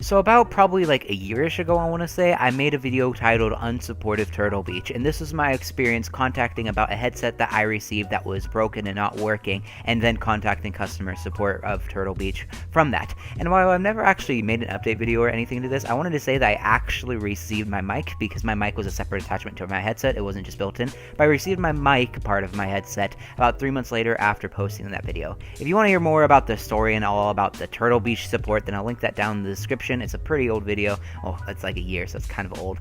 So about probably like a yearish ago, I want to say, I made a video titled Unsupportive Turtle Beach, and this was my experience contacting about a headset that I received that was broken and not working, and then contacting customer support of Turtle Beach from that. And while I've never actually made an update video or anything to this, I wanted to say that I actually received my mic, because my mic was a separate attachment to my headset, it wasn't just built in, but I received my mic part of my headset about 3 months later after posting that video. If you want to hear more about the story and all about the Turtle Beach support, then I'll link that down in the description. It's a pretty old video. Oh, it's like a year, so it's kind of old.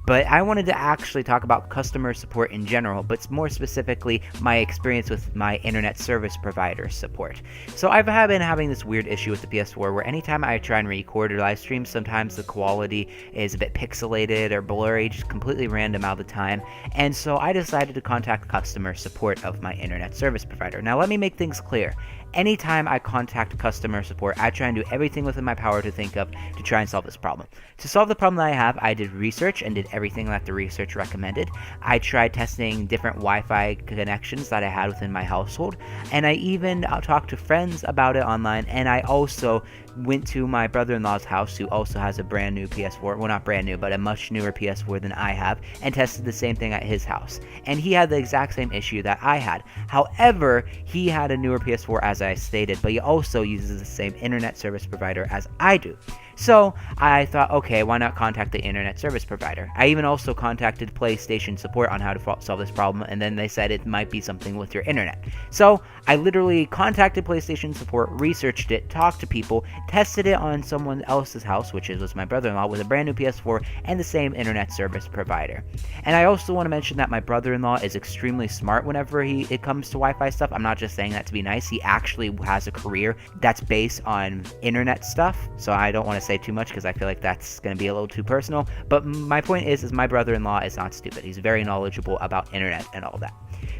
But I wanted to actually talk about customer support in general, but more specifically my experience with my internet service provider support. So I've been having this weird issue with the PS4 where anytime I try and record or live stream, sometimes the quality is a bit pixelated or blurry, just completely random all the time. And so I decided to contact customer support of my internet service provider. Now let me make things clear. Anytime I contact customer support, I try and do everything within my power to think of to try and solve this problem. To solve the problem that I have, I did research and did everything that the research recommended. I tried testing different Wi-Fi connections that I had within my household, and I even talked to friends about it online, and I also went to my brother-in-law's house, who also has a brand new PS4, well not brand new, but a much newer PS4 than I have, and tested the same thing at his house. And he had the exact same issue that I had. However, he had a newer PS4 as I stated, but he also uses the same internet service provider as I do. So I thought, okay, why not contact the internet service provider? I even also contacted PlayStation support on how to solve this problem, and then they said it might be something with your internet. So I literally contacted PlayStation support, researched it, talked to people, tested it on someone else's house, which was my brother-in-law, with a brand new PS4 and the same internet service provider. And I also want to mention that my brother-in-law is extremely smart whenever it comes to Wi-Fi stuff. I'm not just saying that to be nice. He actually has a career that's based on internet stuff, so I don't want to say too much because I feel like that's going to be a little too personal. But my point is my brother-in-law is not stupid. He's very knowledgeable about internet and all that.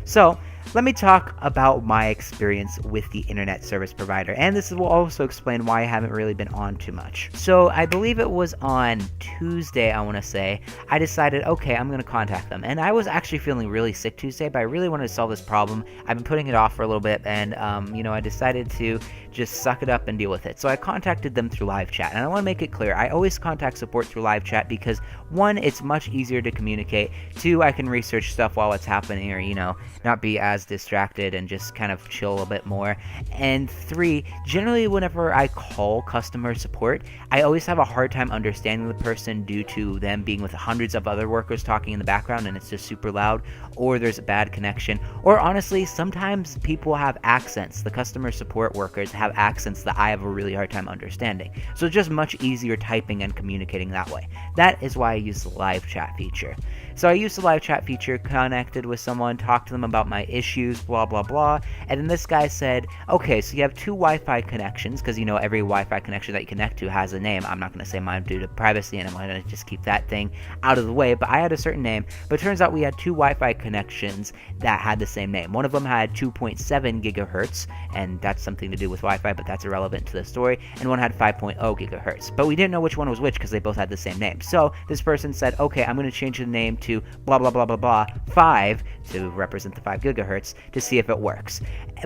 So let me talk about my experience with the internet service provider, and this will also explain why I haven't really been on too much. So I believe it was on Tuesday, I want to say, I decided, okay, I'm going to contact them. And I was actually feeling really sick Tuesday, but I really wanted to solve this problem. I've been putting it off for a little bit, and I decided to just suck it up and deal with it. So I contacted them through live chat, and I want to make it clear, I always contact support through live chat because, one, it's much easier to communicate, two, I can research stuff while it's happening, or not be as distracted and just kind of chill a bit more, and three, generally whenever I call customer support, I always have a hard time understanding the person due to them being with hundreds of other workers talking in the background and it's just super loud, or there's a bad connection, or honestly, sometimes people have accents. The customer support workers have accents that I have a really hard time understanding, so it's just much easier typing and communicating that way. That is why I use the live chat feature. So I used the live chat feature, connected with someone, talked to them about my issues, blah blah blah, and then this guy said, okay, so you have two Wi-Fi connections, because every Wi-Fi connection that you connect to has a name. I'm not going to say mine due to privacy, and I'm going to just keep that thing out of the way, but I had a certain name, but it turns out we had two Wi-Fi connections that had the same name. One of them had 2.7 gigahertz, and that's something to do with Wi-Fi, but that's irrelevant to the story, and one had 5.0 gigahertz, but we didn't know which one was which because they both had the same name. So this person said, okay, I'm going to change the name to blah blah blah blah blah 5 to represent the 5 gigahertz to see if it works.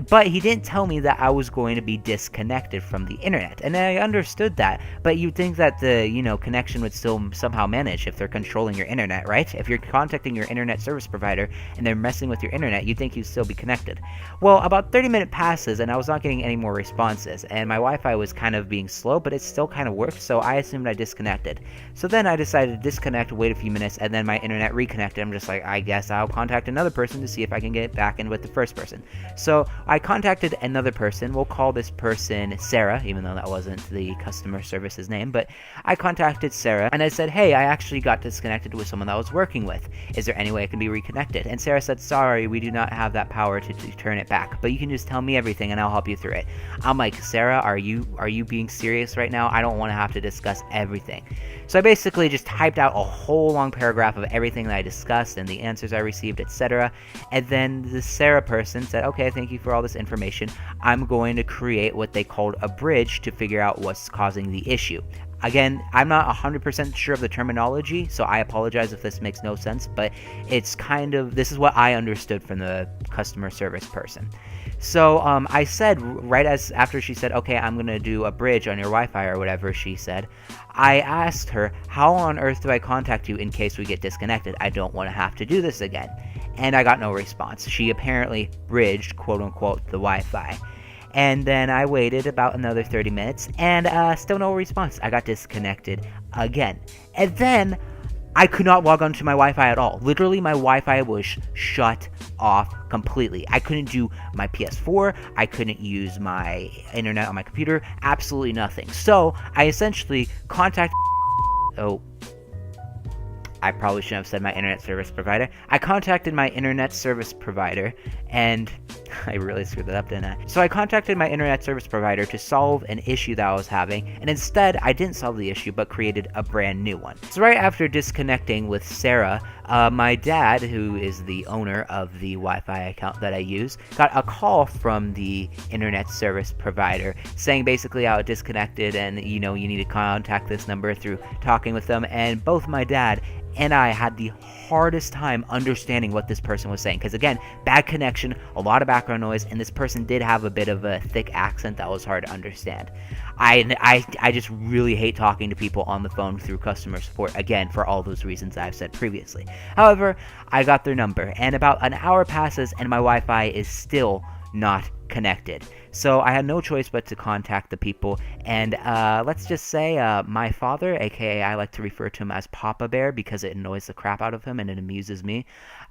But he didn't tell me that I was going to be disconnected from the internet, and I understood that, but you'd think that the connection would still somehow manage if they're controlling your internet, right? If you're contacting your internet service provider and they're messing with your internet, you'd think you'd still be connected. Well, about 30 minutes passes and I was not getting any more responses, and my Wi-Fi was kind of being slow, but it still kind of worked, so I assumed I disconnected. So then I decided to disconnect, wait a few minutes, and then my internet reconnected. I'm just like, I guess I'll contact another person to see if I can get back in with the first person. So I contacted another person. We'll call this person Sarah, even though that wasn't the customer service's name, but I contacted Sarah and I said, hey, I actually got disconnected with someone that I was working with. Is there any way I can be reconnected? And Sarah said, sorry, we do not have that power to turn it back, but you can just tell me everything and I'll help you through it. I'm like, Sarah, are you being serious right now? I don't want to have to discuss everything. So I basically just typed out a whole long paragraph of everything that I discussed and the answers I received, etc. And then the Sarah person said, okay, thank you for all this information. I'm going to create what they called a bridge to figure out what's causing the issue. Again, I'm not 100% sure of the terminology, so I apologize if this makes no sense, but it's kind of, this is what I understood from the customer service person. So I said, right as after she said, okay, I'm going to do a bridge on your Wi-Fi or whatever she said, I asked her, how on earth do I contact you in case we get disconnected? I don't want to have to do this again. And I got no response. She apparently bridged, quote unquote, the Wi-Fi. And then I waited about another 30 minutes, and still no response. I got disconnected again. And then I could not log onto my Wi-Fi at all. Literally, my Wi-Fi was shut off completely. I couldn't do my PS4. I couldn't use my internet on my computer. Absolutely nothing. So I essentially contacted... Oh, I probably shouldn't have said my internet service provider. I contacted my internet service provider, and I really screwed that up, didn't I? So I contacted my internet service provider to solve an issue that I was having, and instead, I didn't solve the issue, but created a brand new one. So right after disconnecting with Sarah, my dad, who is the owner of the Wi-Fi account that I use, got a call from the internet service provider saying basically I was disconnected and, you need to contact this number through talking with them, and both my dad and I had the hardest time understanding what this person was saying, because again, bad connection, a lot of background noise, and this person did have a bit of a thick accent that was hard to understand. I just really hate talking to people on the phone through customer support, again, for all those reasons I've said previously. However, I got their number, and about an hour passes and my Wi-Fi is still not connected. So I had no choice but to contact the people, and let's just say my father, aka I like to refer to him as Papa Bear because it annoys the crap out of him and it amuses me.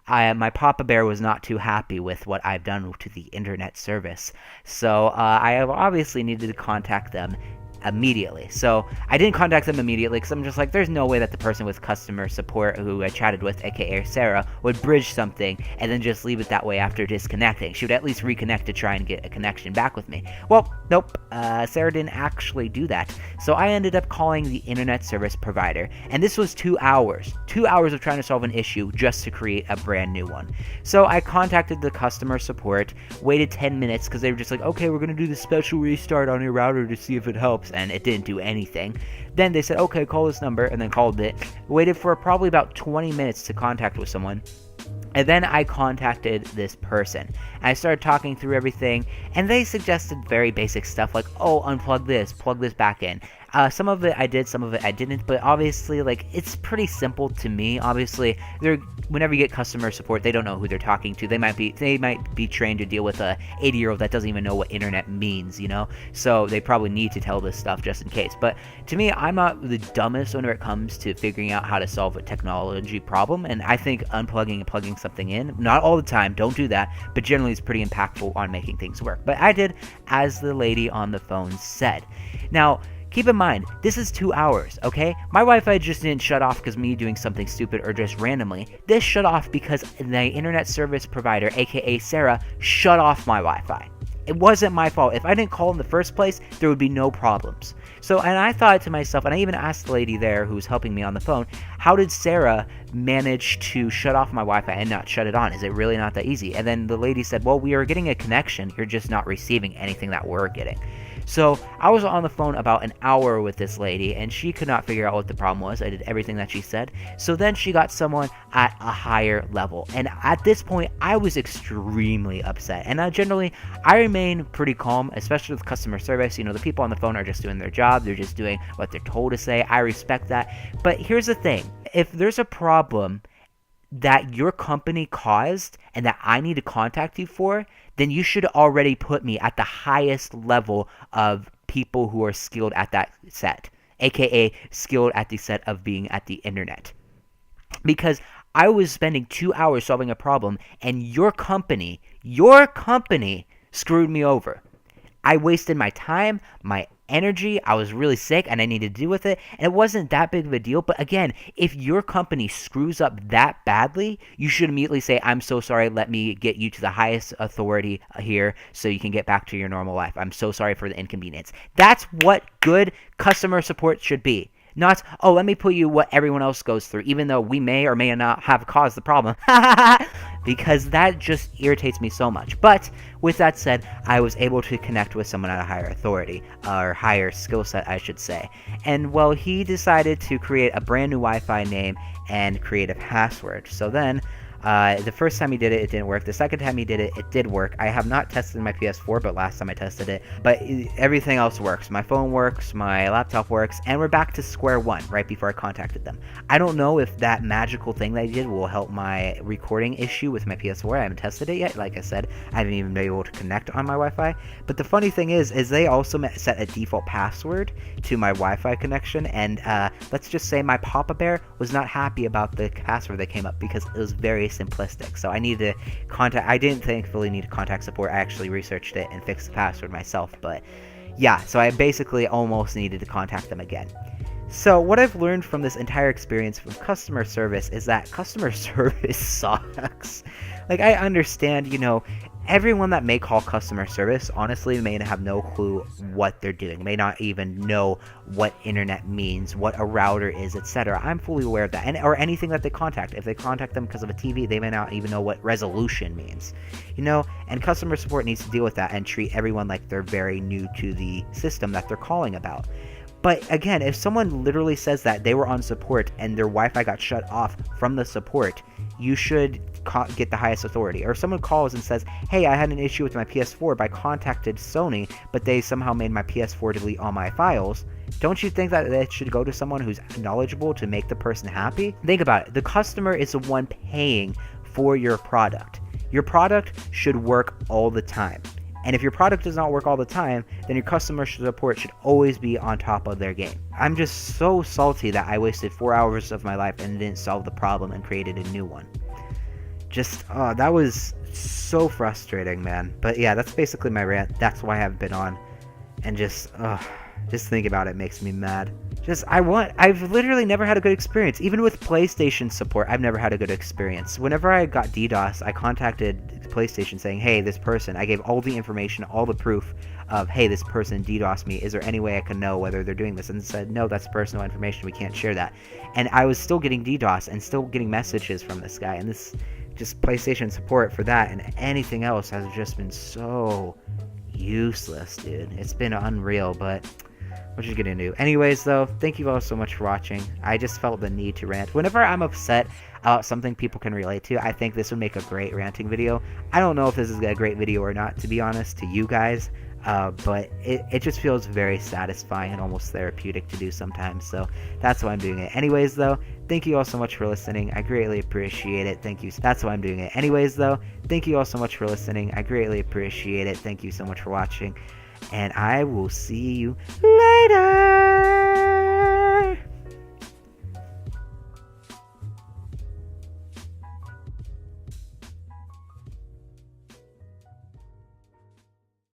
My Papa Bear was not too happy with what I've done to the internet service, so I obviously needed to contact them immediately. So I didn't contact them immediately because I'm just like, there's no way that the person with customer support who I chatted with, aka Sarah, would bridge something and then just leave it that way after disconnecting. She would at least reconnect to try and get a connection back with me. Well, nope, Sarah didn't actually do that. So I ended up calling the internet service provider, and this was 2 hours. 2 hours of trying to solve an issue just to create a brand new one. So I contacted the customer support, waited 10 minutes because they were just like, okay, we're going to do the special restart on your router to see if it helps, and it didn't do anything. Then they said, okay, call this number, and then called it. Waited for probably about 20 minutes to contact with someone. And then I contacted this person. And I started talking through everything, and they suggested very basic stuff like, oh, unplug this, plug this back in. Some of it I did, some of it I didn't, but obviously, like, it's pretty simple to me. Obviously, whenever you get customer support, they don't know who they're talking to. They might be trained to deal with a 80-year-old that doesn't even know what internet means, So they probably need to tell this stuff just in case. But to me, I'm not the dumbest whenever it comes to figuring out how to solve a technology problem, and I think unplugging and plugging something in, not all the time, don't do that, but generally it's pretty impactful on making things work. But I did as the lady on the phone said. Now, keep in mind, this is 2 hours, okay? My Wi-Fi just didn't shut off because me doing something stupid or just randomly. This shut off because the internet service provider, aka Sarah, shut off my Wi-Fi. It wasn't my fault. If I didn't call in the first place, there would be no problems. So, and I thought to myself, and I even asked the lady there who was helping me on the phone, how did Sarah manage to shut off my Wi-Fi and not shut it on? Is it really not that easy? And then the lady said, well, we are getting a connection. You're just not receiving anything that we're getting. So I was on the phone about an hour with this lady, and she could not figure out what the problem was. I did everything that she said. So then she got someone at a higher level. And at this point, I was extremely upset. And I remain pretty calm, especially with customer service. The people on the phone are just doing their job. They're just doing what they're told to say. I respect that. But here's the thing. If there's a problem that your company caused and that I need to contact you for, then you should already put me at the highest level of people who are skilled at that set, aka skilled at the set of being at the internet. Because I was spending 2 hours solving a problem, and your company screwed me over. I wasted my time, my energy, I was really sick, and I needed to deal with it, and it wasn't that big of a deal. But again, if your company screws up that badly, you should immediately say, I'm so sorry, let me get you to the highest authority here so you can get back to your normal life. I'm so sorry for the inconvenience. That's what good customer support should be. Not, oh, let me put you what everyone else goes through, even though we may or may not have caused the problem. Because that just irritates me so much. But with that said, I was able to connect with someone at a higher authority, or higher skill set, I should say. And well, he decided to create a brand new Wi-Fi name and create a password. So then, the first time he did it, it didn't work. The second time he did it, it did work. I have not tested my PS4, but last time I tested it. But everything else works. My phone works, my laptop works, and we're back to square one right before I contacted them. I don't know if that magical thing that he did will help my recording issue with my PS4. I haven't tested it yet. Like I said, I haven't even been able to connect on my Wi-Fi. But the funny thing is they also set a default password to my Wi-Fi connection, and let's just say my Papa Bear was not happy about the password that came up because it was very simplistic. So I needed to I didn't thankfully need to contact support. I actually researched it and fixed the password myself. But yeah, so I basically almost needed to contact them again. So what I've learned from this entire experience from customer service is that customer service sucks. Like, I understand, everyone that may call customer service honestly may have no clue what they're doing, may not even know what internet means, what a router is, etc. I'm fully aware of that, or anything that they contact. If they contact them because of a TV, they may not even know what resolution means, and customer support needs to deal with that and treat everyone like they're very new to the system that they're calling about. But again, if someone literally says that they were on support and their Wi-Fi got shut off from the support, you should get the highest authority. Or if someone calls and says, hey, I had an issue with my PS4, but I contacted Sony, but they somehow made my PS4 delete all my files, don't you think that it should go to someone who's knowledgeable to make the person happy? Think about it. The customer is the one paying for your product. Your product should work all the time. And if your product does not work all the time, then your customer support should always be on top of their game. I'm just so salty that I wasted 4 hours of my life and didn't solve the problem and created a new one. That was so frustrating, man. But yeah, that's basically my rant. That's why I haven't been on. And just thinking about it makes me mad. I've literally never had a good experience. Even with PlayStation support, I've never had a good experience. Whenever I got DDoS, I contacted PlayStation saying, hey, this person, I gave all the information, all the proof of, hey, this person DDoSed me. Is there any way I can know whether they're doing this? And said, no, that's personal information. We can't share that. And I was still getting DDoS and still getting messages from this guy. And this just PlayStation support for that and anything else has just been so useless, dude. It's been unreal, but what you gonna do? Anyways, though, thank you all so much for watching. I just felt the need to rant. Whenever I'm upset about something people can relate to, I think this would make a great ranting video. I don't know if this is a great video or not, to be honest, to you guys. But it just feels very satisfying and almost therapeutic to do sometimes. So that's why I'm doing it. Anyways, though, thank you all so much for listening. I greatly appreciate it. Thank you. That's why I'm doing it. Anyways, though, thank you all so much for listening. I greatly appreciate it. Thank you so much for watching. And I will see you later.